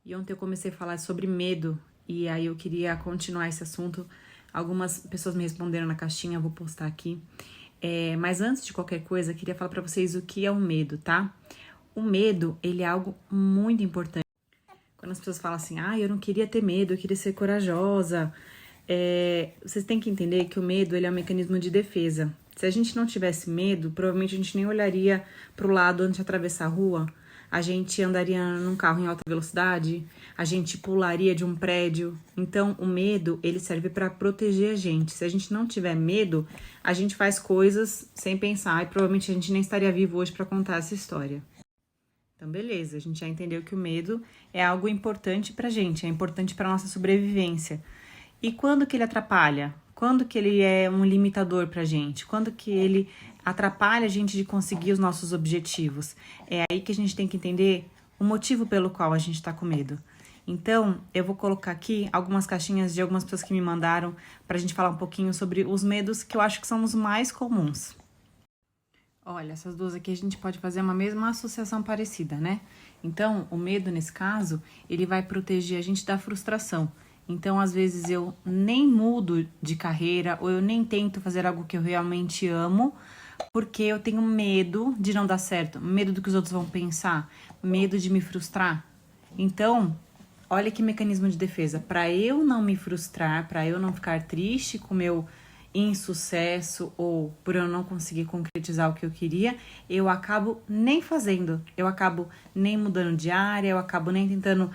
E ontem eu comecei a falar sobre medo, e aí eu queria continuar esse assunto. Algumas pessoas me responderam na caixinha, eu vou postar aqui. Mas antes de qualquer coisa, eu queria falar pra vocês o que é o medo, tá? O medo, ele é algo muito importante. Quando as pessoas falam assim, eu não queria ter medo, eu queria ser corajosa. Vocês têm que entender que o medo, ele é um mecanismo de defesa. Se a gente não tivesse medo, provavelmente a gente nem olharia pro lado antes de atravessar a rua. A gente andaria num carro em alta velocidade, a gente pularia de um prédio. Então, o medo, ele serve para proteger a gente. Se a gente não tiver medo, a gente faz coisas sem pensar e provavelmente a gente nem estaria vivo hoje para contar essa história. Então, beleza, a gente já entendeu que o medo é algo importante pra gente, é importante para nossa sobrevivência. E quando que ele atrapalha? Quando que ele é um limitador pra gente? Quando que ele atrapalha a gente de conseguir os nossos objetivos? É aí que a gente tem que entender o motivo pelo qual a gente tá com medo. Então, eu vou colocar aqui algumas caixinhas de algumas pessoas que me mandaram pra gente falar um pouquinho sobre os medos que eu acho que são os mais comuns. Olha, essas duas aqui a gente pode fazer uma mesma associação parecida, né? Então, o medo, nesse caso, ele vai proteger a gente da frustração. Então, às vezes, eu nem mudo de carreira ou eu nem tento fazer algo que eu realmente amo, porque eu tenho medo de não dar certo, medo do que os outros vão pensar, medo de me frustrar. Então, olha que mecanismo de defesa. Para eu não me frustrar, para eu não ficar triste com o meu insucesso ou por eu não conseguir concretizar o que eu queria, eu acabo nem fazendo, eu acabo nem mudando de área, eu acabo nem tentando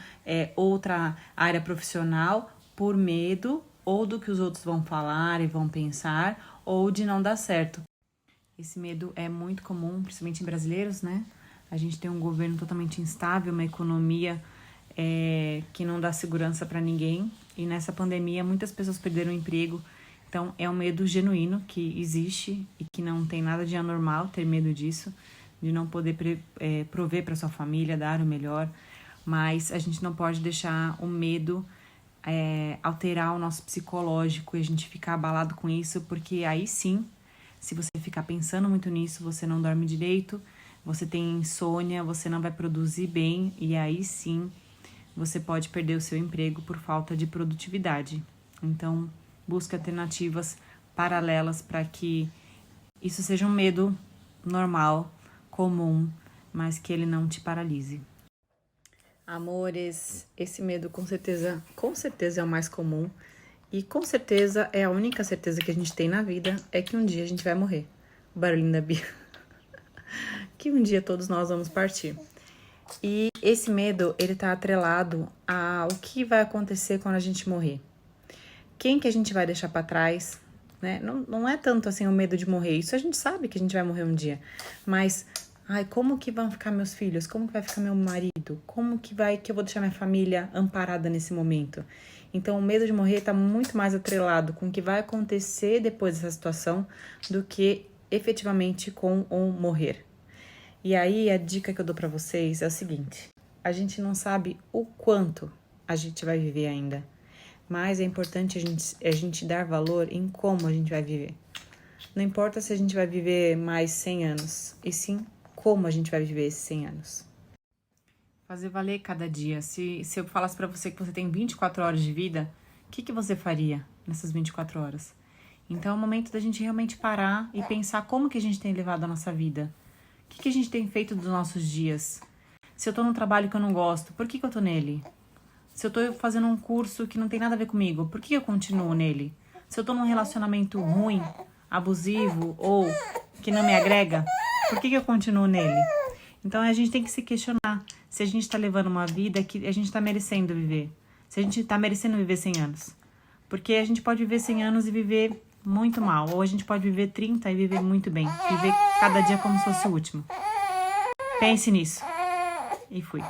outra área profissional por medo ou do que os outros vão falar e vão pensar ou de não dar certo. Esse medo é muito comum, principalmente em brasileiros, né? A gente tem um governo totalmente instável, uma economia que não dá segurança para ninguém e nessa pandemia muitas pessoas perderam o emprego. Então, é um medo genuíno que existe e que não tem nada de anormal ter medo disso, de não poder prover para sua família, dar o melhor, mas a gente não pode deixar o medo alterar o nosso psicológico e a gente ficar abalado com isso, porque aí sim, se você ficar pensando muito nisso, você não dorme direito, você tem insônia, você não vai produzir bem e aí sim, você pode perder o seu emprego por falta de produtividade. Então, busque alternativas paralelas para que isso seja um medo normal, comum, mas que ele não te paralise. Amores, esse medo com certeza é o mais comum e com certeza é a única certeza que a gente tem na vida é que um dia a gente vai morrer. O barulhinho da Bia. Que um dia todos nós vamos partir. E esse medo, ele tá atrelado ao que vai acontecer quando a gente morrer. Quem que a gente vai deixar para trás, né? Não é tanto assim o medo de morrer, isso a gente sabe que a gente vai morrer um dia, mas, como que vão ficar meus filhos? Como que vai ficar meu marido? Como que eu vou deixar minha família amparada nesse momento? Então, o medo de morrer tá muito mais atrelado com o que vai acontecer depois dessa situação do que efetivamente com o morrer. E aí, a dica que eu dou para vocês é o seguinte, a gente não sabe o quanto a gente vai viver ainda. Mas é importante a gente dar valor em como a gente vai viver. Não importa se a gente vai viver mais 100 anos, e sim como a gente vai viver esses 100 anos. Fazer valer cada dia. Se eu falasse pra você que você tem 24 horas de vida, o que você faria nessas 24 horas? Então é o momento da gente realmente parar e pensar como que a gente tem levado a nossa vida. O que a gente tem feito dos nossos dias? Se eu tô num trabalho que eu não gosto, por que eu tô nele? Se eu tô fazendo um curso que não tem nada a ver comigo, por que eu continuo nele? Se eu tô num relacionamento ruim, abusivo ou que não me agrega, por que eu continuo nele? Então a gente tem que se questionar se a gente tá levando uma vida que a gente tá merecendo viver. Se a gente tá merecendo viver 100 anos. Porque a gente pode viver 100 anos e viver muito mal. Ou a gente pode viver 30 e viver muito bem. Viver cada dia como se fosse o último. Pense nisso. E fui.